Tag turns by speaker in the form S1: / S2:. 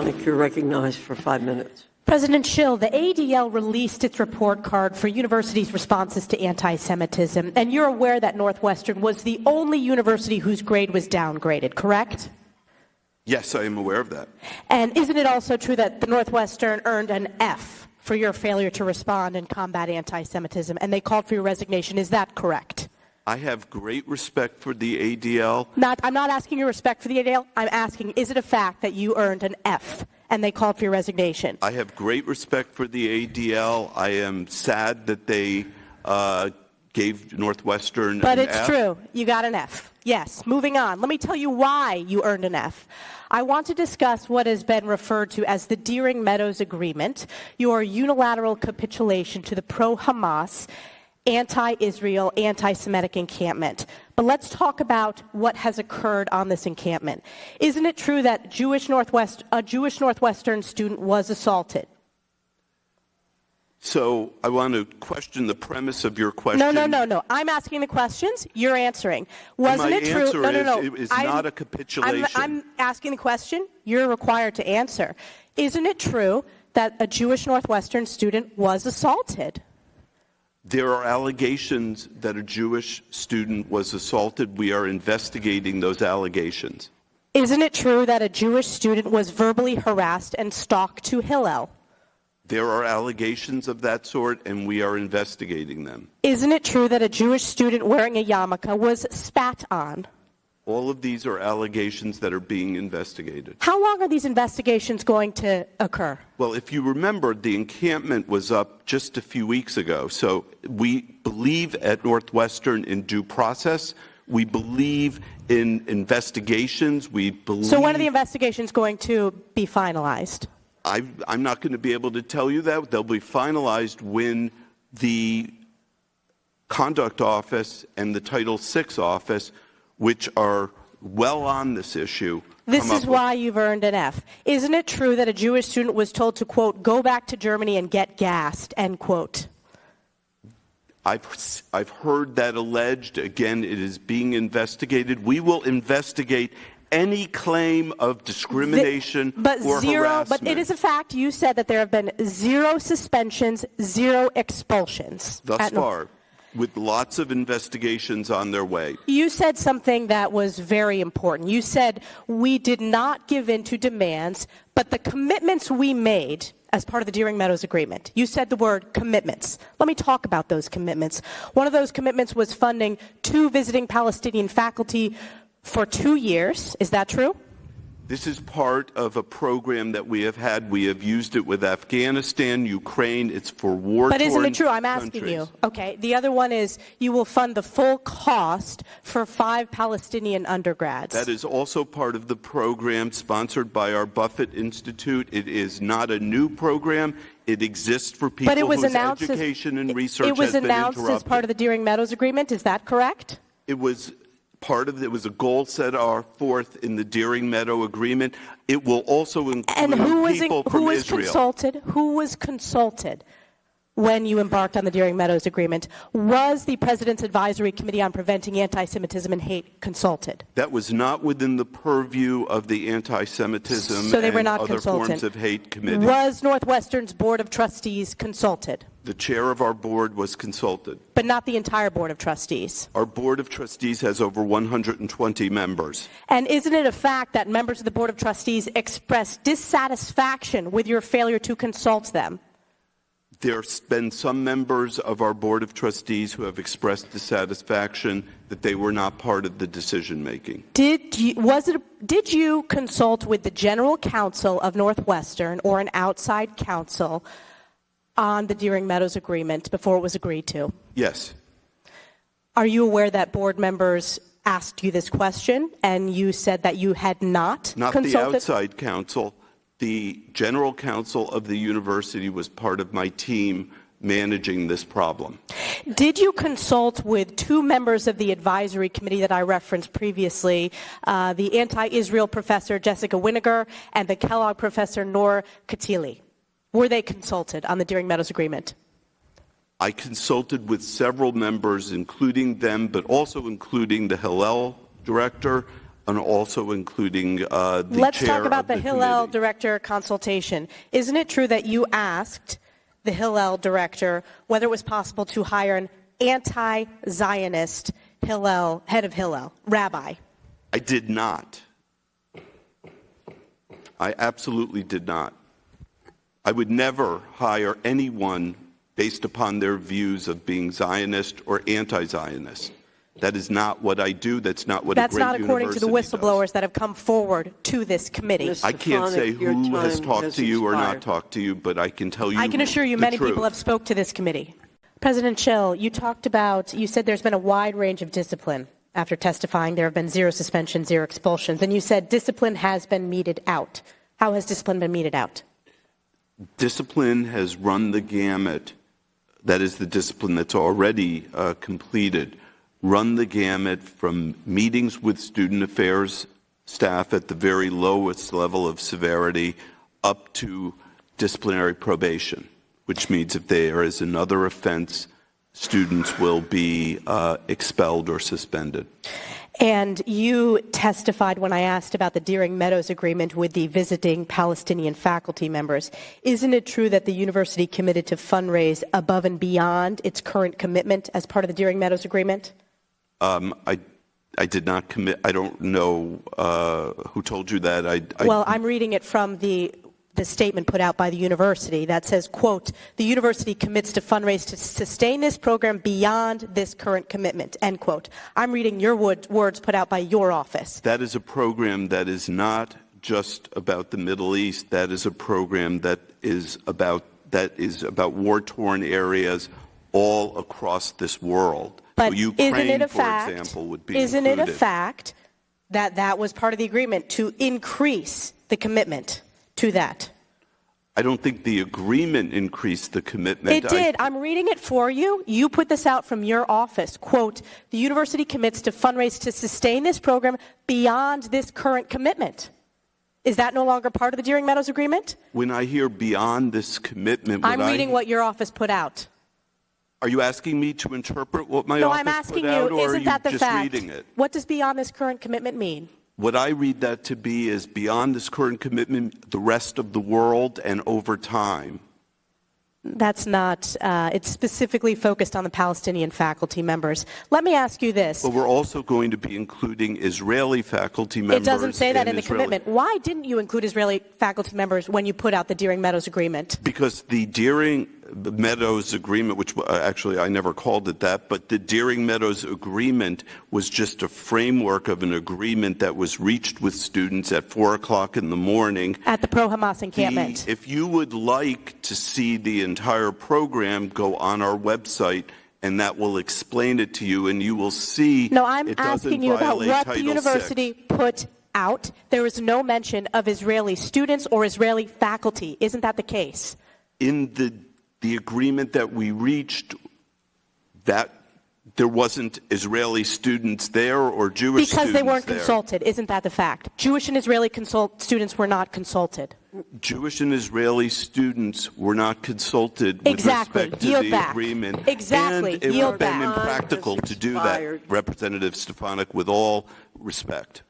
S1: Stefanik, you're recognized for 5 minutes.
S2: President Schill, the ADL released its report card for universities' responses to anti-Semitism, and you're aware that Northwestern was the only university whose grade was downgraded, correct?
S3: Yes, I am aware of that.
S2: And isn't it also true that the Northwestern earned an F for your failure to respond and combat anti-Semitism, and they called for your resignation? Is that correct?
S3: I have great respect for the ADL.
S2: I'm not asking your respect for the ADL. I'm asking, is it a fact that you earned an F and they called for your resignation?
S3: I have great respect for the ADL. I am sad that they gave Northwestern
S2: But
S3: an
S2: it's
S3: F.
S2: true. You got an F. Yes. Moving on. Let me tell you why you earned an F. I want to discuss what has been referred to as the Deering Meadows Agreement, your unilateral capitulation to the pro-Hamas, anti-Israel, anti-Semitic encampment. But let's talk about what has occurred on this encampment. Isn't it true that a Jewish Northwestern student was assaulted?
S3: So I want to question the premise of your question.
S2: No. I'm asking the questions. You're answering. Wasn't it true?
S3: My answer is not a capitulation.
S2: I'm asking the question. You're required to answer. Isn't it true that a Jewish Northwestern student was assaulted?
S3: There are allegations that a Jewish student was assaulted. We are investigating those allegations.
S2: Isn't it true that a Jewish student was verbally harassed and stalked to Hillel?
S3: There are allegations of that sort, and we are investigating them.
S2: Isn't it true that a Jewish student wearing a yarmulke was spat on?
S3: All of these are allegations that are being investigated.
S2: How long are these investigations going to occur?
S3: Well, if you remember, the encampment was up just a few weeks ago. So we believe at Northwestern in due process. We believe in investigations.
S2: So when are the investigations going to be finalized?
S3: I'm not going to be able to tell you that. They'll be finalized when the Conduct Office and the Title VI Office, which are well on this issue.
S2: This is why you've earned an F. Isn't it true that a Jewish student was told to, quote, go back to Germany and get gassed, end quote?
S3: I've heard that alleged. Again, it is being investigated. We will investigate any claim of discrimination or harassment.
S2: But it is a fact. You said that there have been 0 suspensions, 0 expulsions.
S3: Thus far, with lots of investigations on their way.
S2: You said something that was very important. You said we did not give in to demands, but the commitments we made as part of the Deering Meadows Agreement. You said the word commitments. Let me talk about those commitments. One of those commitments was funding 2 visiting Palestinian faculty for 2 years. Is that true?
S3: This is part of a program that we have had. We have used it with Afghanistan, Ukraine. It's for war-torn
S2: But isn't it true? I'm asking
S3: countries.
S2: you. Okay. The other one is you will fund the full cost for 5 Palestinian undergrads.
S3: That is also part of the program sponsored by our Buffett Institute. It is not a new program. It exists for people whose education and research has been interrupted.
S2: It was announced as part of the Deering Meadows Agreement. Is that correct?
S3: It was it was a goal set forth in the Deering Meadow Agreement. It will also include people from Israel.
S2: Who was consulted when you embarked on the Deering Meadows Agreement? Was the President's Advisory Committee on Preventing Anti-Semitism and Hate consulted?
S3: That was not within the purview of the Anti-Semitism and other forms of hate committee.
S2: Was Northwestern's Board of Trustees consulted?
S3: The chair of our board was consulted.
S2: But not the entire Board of Trustees?
S3: Our Board of Trustees has over 120 members.
S2: And isn't it a fact that members of the Board of Trustees expressed dissatisfaction with your failure to consult them?
S3: There's been some members of our Board of Trustees who have expressed dissatisfaction that they were not part of the decision-making.
S2: Did you consult with the General Counsel of Northwestern or an outside counsel on the Deering Meadows Agreement before it was agreed to?
S3: Yes.
S2: Are you aware that board members asked you this question and you said that you had not
S3: Not
S2: consulted?
S3: the outside counsel. The general counsel of the university was part of my team managing this problem.
S2: Did you consult with 2 members of the advisory committee that I referenced previously, the anti-Israel professor Jessica Winiger and the Kellogg professor Nor Katili? Were they consulted on the Deering Meadows Agreement?
S3: I consulted with several members, including them, but also including the Hillel director, and also including the
S2: Let's
S3: chair
S2: talk about
S3: of
S2: the
S3: the
S2: Hillel
S3: committee.
S2: director consultation. Isn't it true that you asked the Hillel director whether it was possible to hire an anti-Zionist Hillel, head of Hillel, rabbi?
S3: I did not. I absolutely did not. I would never hire anyone based upon their views of being Zionist or anti-Zionist. That is not what I do. That's not what
S2: That's
S3: a great
S2: not according to the
S3: university
S2: whistleblowers
S3: does.
S2: that have come forward to this committee.
S1: Ms.
S3: I can't say
S1: Stefanik, your
S3: who has
S1: time
S3: talked
S1: has
S3: to you or not
S1: expired.
S3: talked to you, but I can tell you
S2: I can assure you
S3: the
S2: many
S3: truth.
S2: people have spoke to this committee. President Schill, you said there's been a wide range of discipline. After testifying, there have been 0 suspensions, 0 expulsions, and you said discipline has been meted out. How has discipline been meted out?
S3: Discipline has run the gamut. That is the discipline that's already completed. Run the gamut from meetings with student affairs staff at the very lowest level of severity up to disciplinary probation, which means if there is another offense, students will be expelled or suspended.
S2: And you testified when I asked about the Deering Meadows Agreement with the visiting Palestinian faculty members. Isn't it true that the university committed to fundraise above and beyond its current commitment as part of the Deering Meadows Agreement?
S3: I did not commit. I don't know who told you that.
S2: Well, I'm reading it from the statement put out by the university that says, quote, the university commits to fundraise to sustain this program beyond this current commitment, end quote. I'm reading your words put out by your office.
S3: That is a program that is not just about the Middle East. That is a program that is about war-torn areas all across this world.
S2: But
S3: so Ukraine,
S2: isn't it a
S3: for
S2: fact,
S3: example, would be
S2: isn't
S3: included.
S2: it a fact that that was part of the agreement to increase the commitment to that?
S3: I don't think the agreement increased the commitment.
S2: It did. I'm reading it for you. You put this out from your office. Quote, the university commits to fundraise to sustain this program beyond this current commitment. Is that no longer part of the Deering Meadows Agreement?
S3: When I hear beyond this commitment,
S2: I'm reading what your office put out.
S3: Are you asking me to interpret what my
S2: No,
S3: office
S2: I'm asking
S3: put out,
S2: you,
S3: or are
S2: isn't
S3: you
S2: that the
S3: just
S2: fact?
S3: reading it?
S2: What does beyond this current commitment mean?
S3: What I read that to be is beyond this current commitment, the rest of the world and over time.
S2: That's not, it's specifically focused on the Palestinian faculty members. Let me ask you this.
S3: But we're also going to be including Israeli faculty members.
S2: It doesn't say that in the
S3: Israeli.
S2: commitment. Why didn't you include Israeli faculty members when you put out the Deering Meadows Agreement?
S3: Because the Deering Meadows Agreement, which actually I never called it that, but the Deering Meadows Agreement was just a framework of an agreement that was reached with students at 4 o'clock in the morning.
S2: At the pro-Hamas encampment.
S3: If you would like to see the entire program, go on our website, and that will explain it to you, and you will see.
S2: No, I'm
S3: it doesn't
S2: asking you about
S3: violate
S2: what the
S3: Title
S2: university
S3: VI.
S2: put out. There was no mention of Israeli students or Israeli faculty. Isn't that the case?
S3: In the agreement that we reached, that there wasn't Israeli students there or Jewish students there.
S2: Because they weren't consulted. Isn't that the fact? Jewish and Israeli students were not consulted.
S3: Jewish and Israeli students were not consulted with
S2: Exactly.
S3: respect to
S2: Yield
S3: the
S2: back.
S3: agreement.
S2: Exactly.
S3: And it would
S2: Yield
S3: have been
S2: back.
S3: impractical to do that,
S1: Expired.
S3: Representative Stefanik, with all respect.